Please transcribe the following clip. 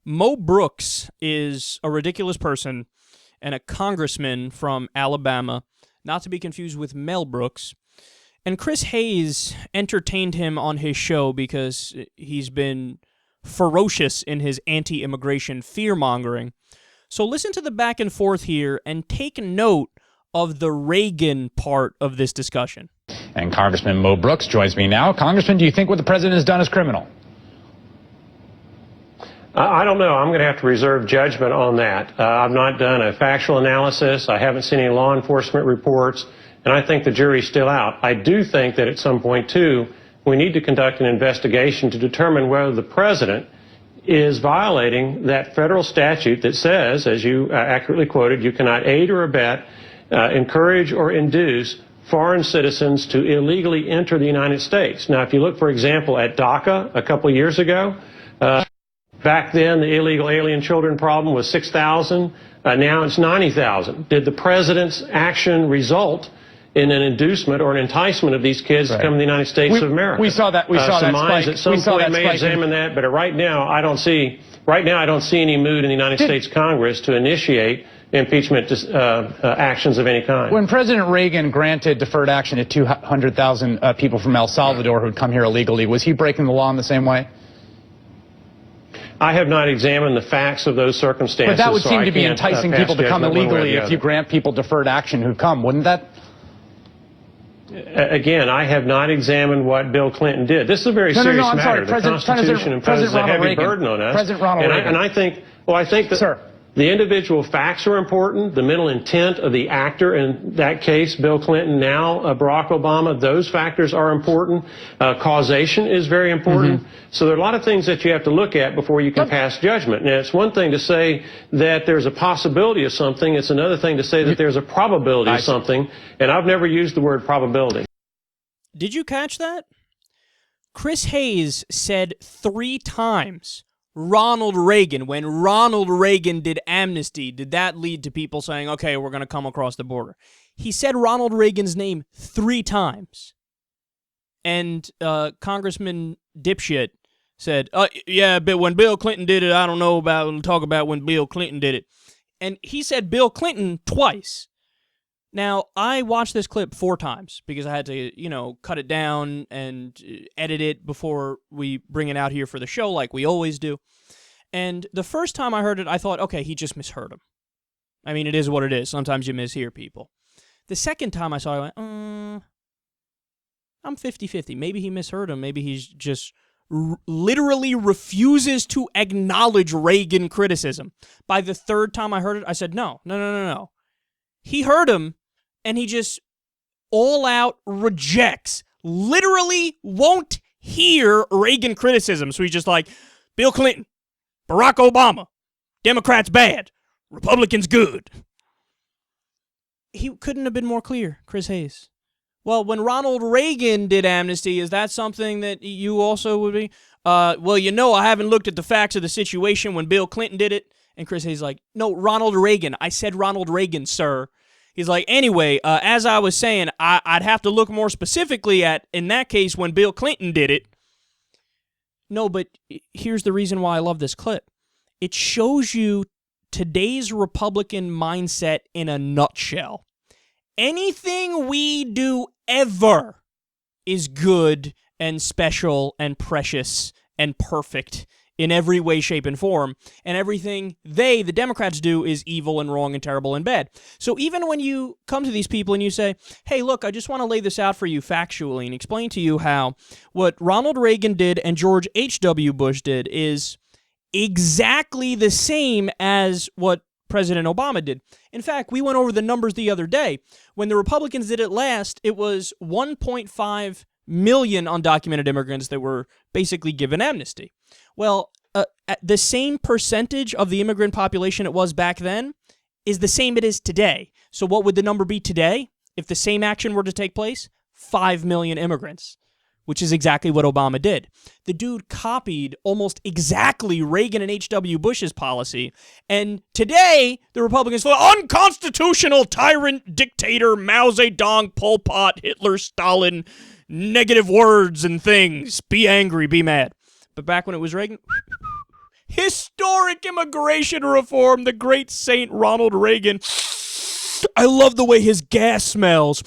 Mo Brooks is a ridiculous person and a congressman from Alabama, not to be confused with Mel Brooks. And Chris Hayes entertained him on his show because he's been ferocious in his anti-immigration fear-mongering. So listen to the back and forth here and take note of the Reagan part of this discussion. And Congressman Mo Brooks joins me now. Congressman, do you think what the president has done is criminal? I don't know. I'm going to have to reserve judgment on that. I've not done a factual analysis. I haven't seen any law enforcement reports, and I think the jury's still out. I do think that at some point, too, we need to conduct an investigation to determine whether the president is violating that federal statute that says, as you accurately quoted, you cannot aid or abet, encourage or induce foreign citizens to illegally enter the United States. Now, if you look, for example, at DACA a couple of years ago, back then, the illegal alien children problem was 6,000. Now it's 90,000. Did the president's action result in an inducement or an enticement of these kids to come to the United States of America? We saw that. We saw that spike. At some point may examine that, but right now I don't see any mood in the United States Congress to initiate impeachment actions of any kind. When President Reagan granted deferred action to 200,000 people from El Salvador who'd come here illegally, was he breaking the law in the same way? I have not examined the facts of those circumstances. But that would seem to be enticing people to come illegally if you grant people deferred action who come, wouldn't that? Again, I have not examined what Bill Clinton did. This is a very serious matter. The Constitution imposes a heavy burden on us. President Ronald Reagan. And I think that Sir. The individual facts are important. The mental intent of the actor, in that case, Bill Clinton, now Barack Obama, those factors are important. Causation is very important. So there are a lot of things that you have to look at before you can pass judgment. Now, it's one thing to say that there's a possibility of something. It's another thing to say that there's a probability of something. And I've never used the word probability. Did you catch that? Chris Hayes said 3 times Ronald Reagan. When Ronald Reagan did amnesty, did that lead to people saying, okay, we're going to come across the border? He said Ronald Reagan's name 3 times. And Congressman Dipshit said, yeah, but when Bill Clinton did it, I don't know about, talk about when Bill Clinton did it. And he said Bill Clinton twice. Now, I watched this clip 4 times because I had to, cut it down and edit it before we bring it out here for the show like we always do. And the first time I heard it, I thought, okay, he just misheard him. I mean, it is what it is. Sometimes you mishear people. The second time I saw it, I went, I'm 50-50. Maybe he misheard him. Maybe he's just literally refuses to acknowledge Reagan criticism. By the third time I heard it, I said, no. He heard him, and he just all-out rejects, literally won't hear Reagan criticism. So he's just like, Bill Clinton, Barack Obama, Democrats bad, Republicans good. He couldn't have been more clear, Chris Hayes. Well, when Ronald Reagan did amnesty, is that something that you also would be? Well, I haven't looked at the facts of the situation when Bill Clinton did it. And Chris Hayes is like, no, Ronald Reagan. I said Ronald Reagan, sir. He's like, anyway, as I was saying, I'd have to look more specifically at, in that case, when Bill Clinton did it. No, but here's the reason why I love this clip. It shows you today's Republican mindset in a nutshell. Anything we do ever is good and special and precious and perfect in every way, shape, and form, and everything the Democrats do is evil and wrong and terrible and bad. So even when you come to these people and you say, hey, look, I just want to lay this out for you factually and explain to you how what Ronald Reagan did and George H.W. Bush did is exactly the same as what President Obama did. In fact, we went over the numbers the other day. When the Republicans did it last, it was 1.5 million undocumented immigrants that were basically given amnesty. Well, the same percentage of the immigrant population it was back then is the same it is today. So what would the number be today if the same action were to take place? 5 million immigrants, which is exactly what Obama did. The dude copied almost exactly Reagan and H.W. Bush's policy, and today the Republicans thought unconstitutional tyrant dictator Mao Zedong, Pol Pot, Hitler, Stalin, negative words and things. Be angry, be mad. But back when it was Reagan, Historic immigration reform, the great Saint Ronald Reagan. I love the way his gas smells.